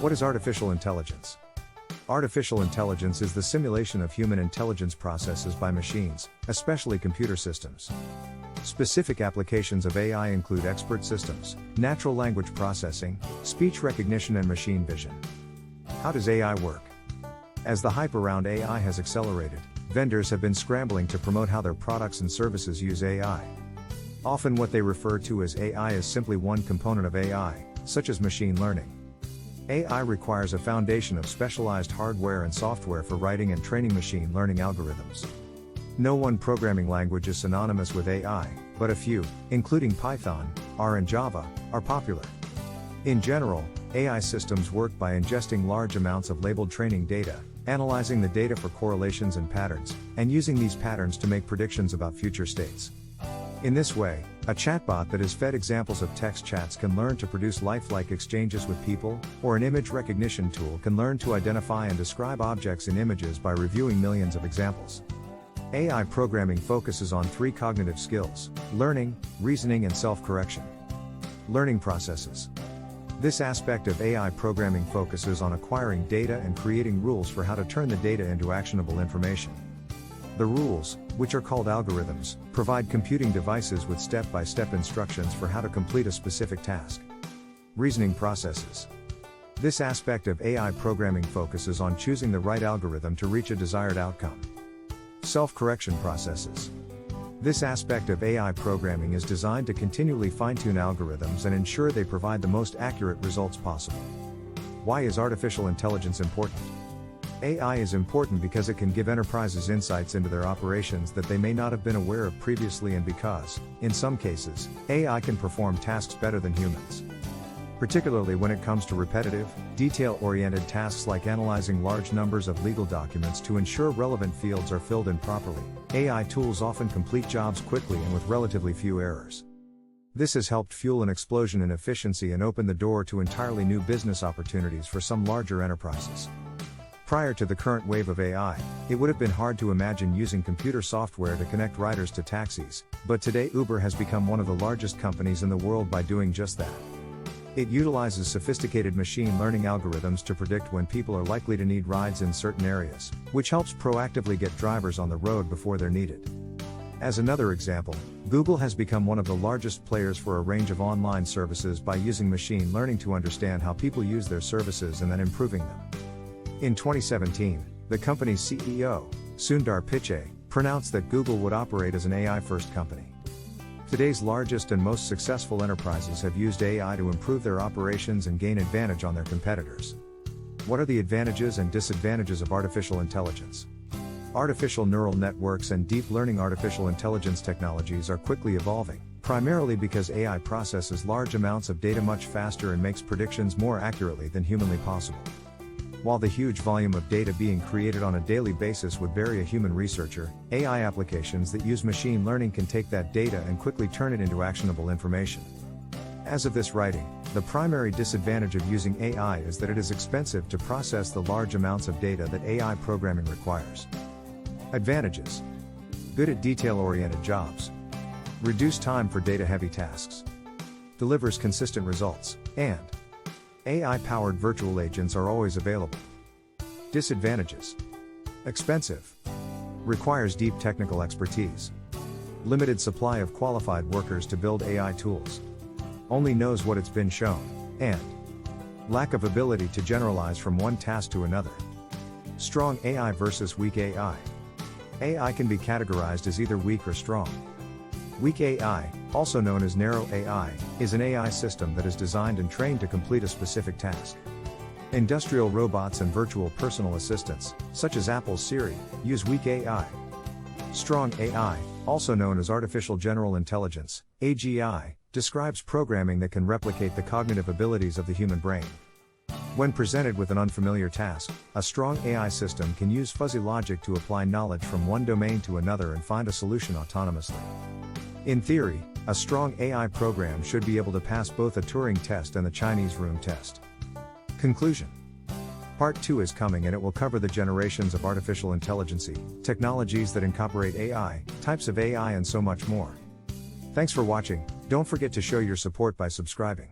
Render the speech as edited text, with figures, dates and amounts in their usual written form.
What is artificial intelligence? Artificial intelligence is the simulation of human intelligence processes by machines, especially computer systems. Specific applications of AI include expert systems, natural language processing, speech recognition and machine vision. How does AI work? As the hype around AI has accelerated, vendors have been scrambling to promote how their products and services use AI. Often what they refer to as AI is simply one component of AI, such as machine learning. AI requires a foundation of specialized hardware and software for writing and training machine learning algorithms. No one programming language is synonymous with AI, but a few, including Python, R and Java, are popular. In general, AI systems work by ingesting large amounts of labeled training data, analyzing the data for correlations and patterns, and using these patterns to make predictions about future states. In this way, a chatbot that is fed examples of text chats can learn to produce lifelike exchanges with people, or an image recognition tool can learn to identify and describe objects in images by reviewing millions of examples. AI programming focuses on three cognitive skills: learning, reasoning and self-correction. Learning processes. This aspect of AI programming focuses on acquiring data and creating rules for how to turn the data into actionable information. The rules, which are called algorithms, provide computing devices with step-by-step instructions for how to complete a specific task. Reasoning processes. This aspect of AI programming focuses on choosing the right algorithm to reach a desired outcome. Self-correction processes. This aspect of AI programming is designed to continually fine-tune algorithms and ensure they provide the most accurate results possible. Why is artificial intelligence important? AI is important because it can give enterprises insights into their operations that they may not have been aware of previously, and because, in some cases, AI can perform tasks better than humans. Particularly when it comes to repetitive, detail-oriented tasks like analyzing large numbers of legal documents to ensure relevant fields are filled in properly, AI tools often complete jobs quickly and with relatively few errors. This has helped fuel an explosion in efficiency and open the door to entirely new business opportunities for some larger enterprises. Prior to the current wave of AI, it would have been hard to imagine using computer software to connect riders to taxis, but today Uber has become one of the largest companies in the world by doing just that. It utilizes sophisticated machine learning algorithms to predict when people are likely to need rides in certain areas, which helps proactively get drivers on the road before they're needed. As another example, Google has become one of the largest players for a range of online services by using machine learning to understand how people use their services and then improving them. In 2017, the company's CEO, Sundar Pichai, pronounced that Google would operate as an AI-first company. Today's largest and most successful enterprises have used AI to improve their operations and gain advantage on their competitors. What are the advantages and disadvantages of artificial intelligence? Artificial neural networks and deep learning artificial intelligence technologies are quickly evolving, primarily because AI processes large amounts of data much faster and makes predictions more accurately than humanly possible. While the huge volume of data being created on a daily basis would vary a human researcher, AI applications that use machine learning can take that data and quickly turn it into actionable information. As of this writing, the primary disadvantage of using AI is that it is expensive to process the large amounts of data that AI programming requires. Advantages: good at detail-oriented jobs, reduced time for data-heavy tasks, delivers consistent results, and AI-powered virtual agents are always available. Disadvantages: expensive, requires deep technical expertise, limited supply of qualified workers to build AI tools, only knows what it's been shown, and lack of ability to generalize from one task to another. Strong AI versus weak AI. AI can be categorized as either weak or strong. Weak AI, also known as narrow AI, is an AI system that is designed and trained to complete a specific task. Industrial robots and virtual personal assistants, such as Apple's Siri, use weak AI. Strong AI, also known as artificial general intelligence, AGI, describes programming that can replicate the cognitive abilities of the human brain. When presented with an unfamiliar task, a strong AI system can use fuzzy logic to apply knowledge from one domain to another and find a solution autonomously. In theory, a strong AI program should be able to pass both a Turing test and the Chinese room test. Conclusion: Part 2 is coming, and it will cover the generations of artificial intelligence, technologies that incorporate AI, types of AI and so much more. Thanks for watching. Don't forget to show your support by subscribing.